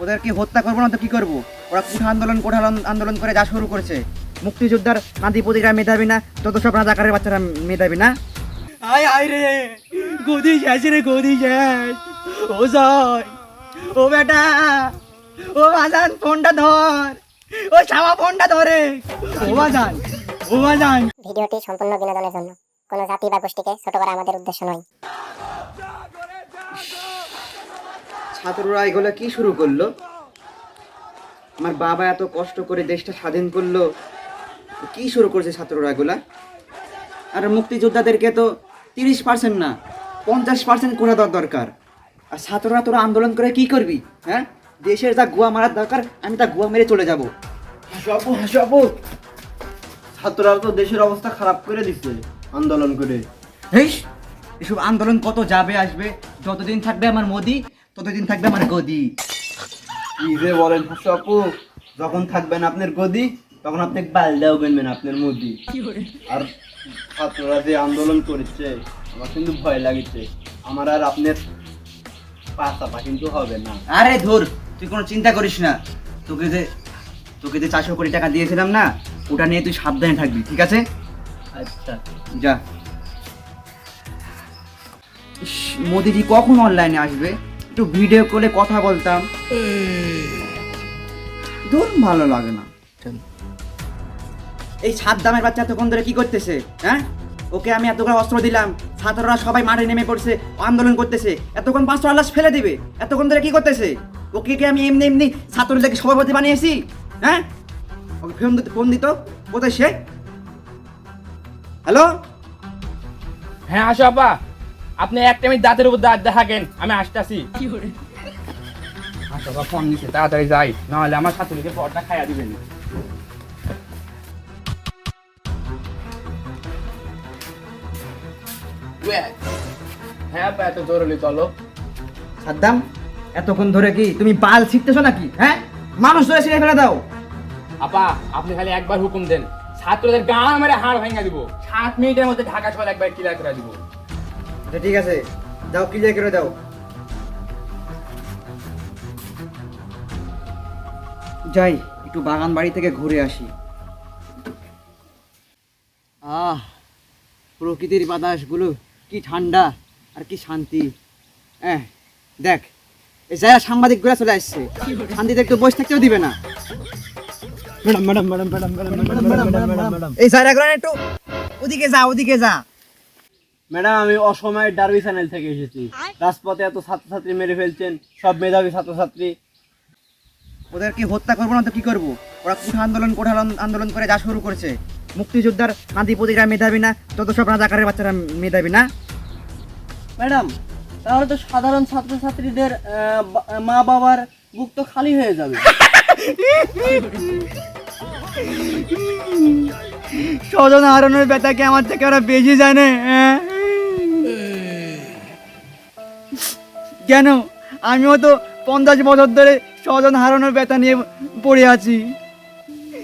ওদেরকে হত্যা করবো না তো কি করবো? ওরা কোঠা আন্দোলন করে যা শুরু করেছে। মুক্তিযোদ্ধার নাতি প্রতিটা মেধাবী না, যত সব রাজাকারের বাচ্চারা মেধাবী না। আয় আয় রে, গদি শেষ রে, গদি শেষ। ও জয়, ও বেটা, ও আজান ফোনটা ধর, ও শামা ফোনটা ধরে। ও আজান, ও আজান। ভিডিওটি সম্পূর্ণ বিনোদনের জন্য, কোনো জাতি বা গোষ্ঠীকে ছোট করা আমাদের উদ্দেশ্য নয়। ছাত্ররা এগুলো কি শুরু করলো? আমার বাবা এত কষ্ট করে দেশটা স্বাধীন করলো, কি শুরু করছে ছাত্ররা এগুলা? আর মুক্তিযোদ্ধাদেরকে তো 30% না 50% করে দেওয়ার দরকার। আর ছাত্ররা তোরা আন্দোলন করে কি করবি? হ্যাঁ, দেশের যা গুয়া মারার দরকার আমি তা গুয়া মেরে চলে যাবো। হাসাবো হাসাবো, ছাত্ররা তো দেশের অবস্থা খারাপ করে দিচ্ছে আন্দোলন করে। হেস, এসব আন্দোলন কত যাবে আসবে, যতদিন থাকবে আমার মোদি ততদিন থাকবে আমার গদি। কি যে বলেন হাসাবো, যখন থাকবেন আপনার গদি তখন আপনি পাল্টাও বেনবেন আপনার মোদি। আর ছাত্ররা যে আন্দোলন করেছে আমার কিন্তু ভয় লাগিছে, আমার আর আপনার পাশাপা কিন্তু হবে না। আরে ধুর, তুই কোনো চিন্তা করিস না। তোকে যে 400 কোটি টাকা দিয়েছিলাম না, ওটা নিয়ে তুই সাবধানে থাকবি, ঠিক আছে? আচ্ছা যা। ইস, মোদিজি কখন অনলাইনে আসবে? একটু ভিডিও কলে কথা বলতাম। ধুর, ভালো লাগে না। এই সাদ্দামের বাচ্চা এতক্ষণ ধরে কি করতেছে? হ্যাঁ, ওকে আমি এতগুলো অস্ত্র দিলাম, ছাত্ররা সবাই মাঠে নেমে পড়ছে, আন্দোলন করতেছে, এতক্ষণ 500 আল্লাহ ফেলে দিবে। এতক্ষণ ধরে কি করতেছে? ওকে কি আমি এমনি ছাত্রদেরকে সভাপতি বানিয়েছি? হ্যাঁ, ওকে ফোন দিত। কোথায় সে? হ্যালো, হ্যাঁ আসো আপা, আপনি একটা মিনিট দাঁতের উপর দাঁত দেখাকেন, আমি আসতেছি। আসো আপা, ফোন দিচ্ছে, তাড়াতাড়ি যাই, নাহলে আমার ছাত্রীকে পরটা খাইয়া দিবেন। হ্যাঁ আপা, এত জরুরি চলো। সাদ্দাম, এতক্ষণ ধরে কি তুমি বাল ছিটতেছো নাকি? হ্যাঁ, মানুষ ধরে ছিঁড়ে ফেলে দাও। আপা, আপনি খালি একবার হুকুম দেন, ছাত্রদের গান মেরে হাড় ভাঙা দিব, 7 মিনিটের মধ্যে ঢাকা শহর একবার ক্লিয়ার করে দিব। আচ্ছা ঠিক আছে, যাও ক্লিয়ার করে দাও। যাই একটু বাগান বাড়ি থেকে ঘুরে আসি। প্রকৃতির বাতাসগুলো কি ঠান্ডা আর কি শান্তি। দেখ, এই যারা সাংবাদিকগুলো চলে আসছে, শান্তিতে একটু বসে থাকতেও দিবে না। Madam madam madam madam madam madam এই জায়গাগুলো একটু ওদিকে যা, ওদিকে যা। ম্যাডাম, আমি অসময়ের ডার্বি চ্যানেল থেকে এসেছি। রাজপথে এত ছাত্রছাত্রী মেরে ফেলছেন, সব মেধাবী ছাত্রছাত্রী। ওদেরকে হত্যা করবো না তো কি করবো? ওরা কোঠা আন্দোলন করে যা শুরু করেছে। মুক্তিযোদ্ধার নাতি প্রতিটা মেধাবী না, যত সব রাজাকারের বাচ্চারা মেধাবী না। ম্যাডাম, তাহলে তো সাধারণ ছাত্রছাত্রীদের মা বাবার বুক তো খালি হয়ে যাবে। স্বজন হারানোর ব্যথাকে আমার থেকে ওরা বেশি জানে। কেন? আমিও তো 50 বছর ধরে স্বজন হারানোর ব্যথা নিয়ে পড়ে আছি।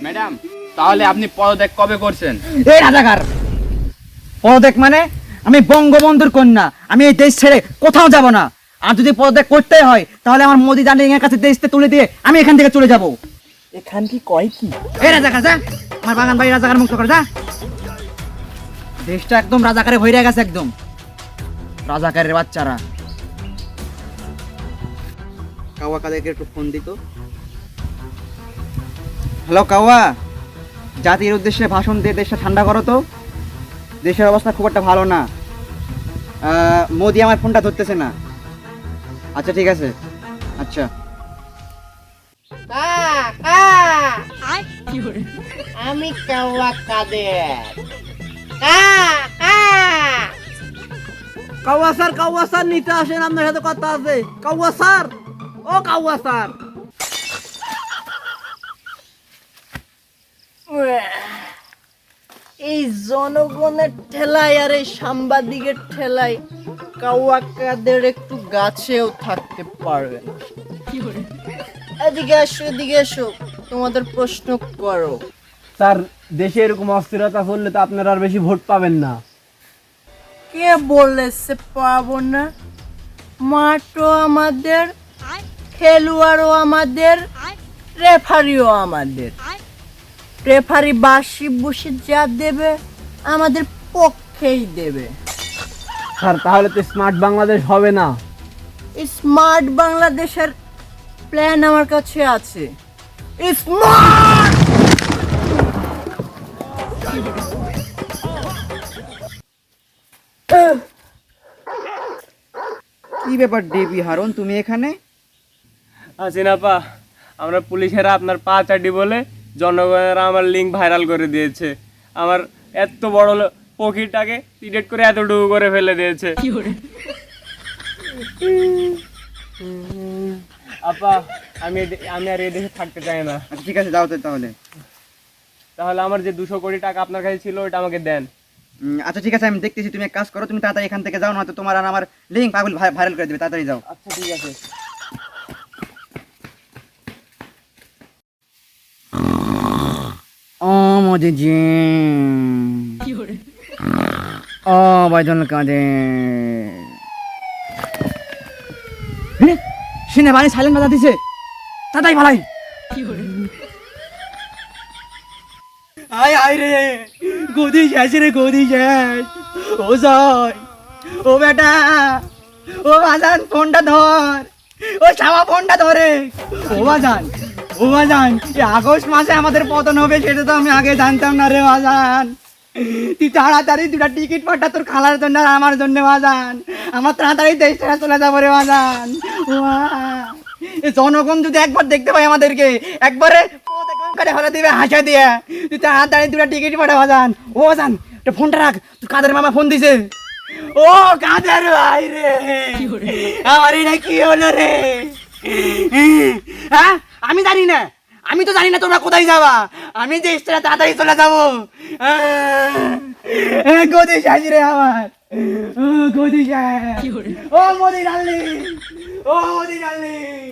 ম্যাডাম, তাহলে আপনি পদত্যাগ কবে করছেন? এই রাজাকার, পদত্যাগ মানে? আমি বঙ্গবন্ধুর কন্যা, আমি এই দেশ ছেড়ে কোথাও যাব না। আর যদি পদত্যাগ করতে হয় তাহলে আমার মোদি ডার্লিং এর কাছে দেশটা তুলে দিয়ে আমি এখান থেকে চলে যাব। এখান কি কয় কি? এই রাজাকার, যা, আমার বাগান বাড়ি রাজাকার মুক্ত করে যা। দেশটা একদম রাজাকারে ভরে গেছে, একদম রাজাকারের বাচ্চারা। কাওয়া কাদেরকে একটু ফোন দিত। হ্যালো কাওয়া, জাতির উদ্দেশ্যে ভাষণ দিয়ে দেশটা ঠান্ডা করো তো। দেশের অবস্থা খুব একটা ভালো না। মোদি আমার ফোনটা ধরতেছে না। আচ্ছা ঠিক আছে, আচ্ছা। আমি কাওয়া কাদের। কাউয়া স্যার নিতে আসেন, আপনার সাথে কথা আছে। কাউয়া স্যার, ও কাউয়া স্যার। এই জনগণের ঠেলায় আর এই সাংবাদিকের ঠেলায় কাওয়া কাদের একটু গাছেও থাকতে পারবে না। এদিকে আসো, এদিকে এসো, তোমাদের প্রশ্ন করো। স্যার, দেশে এরকম অস্থিরতা চললে তো আপনারা আর বেশি ভোট পাবেন না। কে বলেছে পাবো না? মাঠও আমাদের, খেলোয়াড়ও আমাদের, রেফারিও আমাদের। রেফারি বাসি বসে যা দেবে আমাদের পক্ষেই দেবে। স্যার তাহলে তো স্মার্ট বাংলাদেশ হবে না। স্মার্ট বাংলাদেশের প্ল্যান আমার কাছে আছে। স্মার্ট কি ব্যাপার ডেবি হারুন, তুমি এখানে? হাসিনাপা, আমরা পুলিশেরা আপনার পা চাটি বলে জনগণেরা আমার লিঙ্ক ভাইরাল করে দিয়েছে। আমার এত বড় পকিটাকে ডিলিট করে এতটুকু করে ফেলে দিয়েছে। আপা, আমি আর এই দেশে থাকতে চাই না। আচ্ছা ঠিক আছে, যাও তো তাহলে। তাহলে আমার যে 200 কোটি টাকা আপনার কাছে ছিল ওটা আমাকে দেন। আচ্ছা ঠিক আছে, আমি দেখতেছি। তুমি এক কাজ করো, তুমি তাড়াতাড়ি এখান থেকে যাও, নয়তো তোমার আর আমার লিঙ্ক পাগল ভাইরাল করে দেবে। তাড়াতাড়ি যাও। আচ্ছা ঠিক আছে। ও মোদি জি, ও বাইদুল কাদের, সিনে বাড়ি সাইলেন্ট বাজা দিছে। তাড়াতাড়ি ভালাই। আয় আয় রে, গদি শেষ রে, গদি শেষ। ও জয়, ও বেটা, ও বাজান ফোনটা ধর, ও শামা ফোনটা ধরে। ও বাজান, ও বাজান, এই আগস্ট মাসে আমাদের পতন হবে সেটা তো আমি আগে জানতাম না রে বাজান। তুই তাড়াতাড়ি দুটা টিকিট পাঠা তোর খালার জন্য আর আমার জন্য বাজান। আমার তাড়াতাড়ি দেশ ছেড়ে চলে যাবো রে বাজান। এ জনগণ যদি একবার দেখতে পাই আমাদেরকে, একবারে হলে দিবে হাসা দিয়ে। তুই তাড়াতাড়ি দুটা টিকিট পাঠা বাজান। ও বাজান, একটা ফোনটা রাখ, তুই কাদের মামা ফোন দিছে। ও কাদের ভাই রে, আমার এটা কি হলো রে? হ্যাঁ, আমি জানি না, আমি তো জানি না তোমরা কোথায় যাবা। আমি যে স্টেশনে তাড়াতাড়ি চলে যাবো। গদি শেষ রে আমার, গদি শেষ। ও মোদি ডার্লিং, ও মোদি ডার্লিং।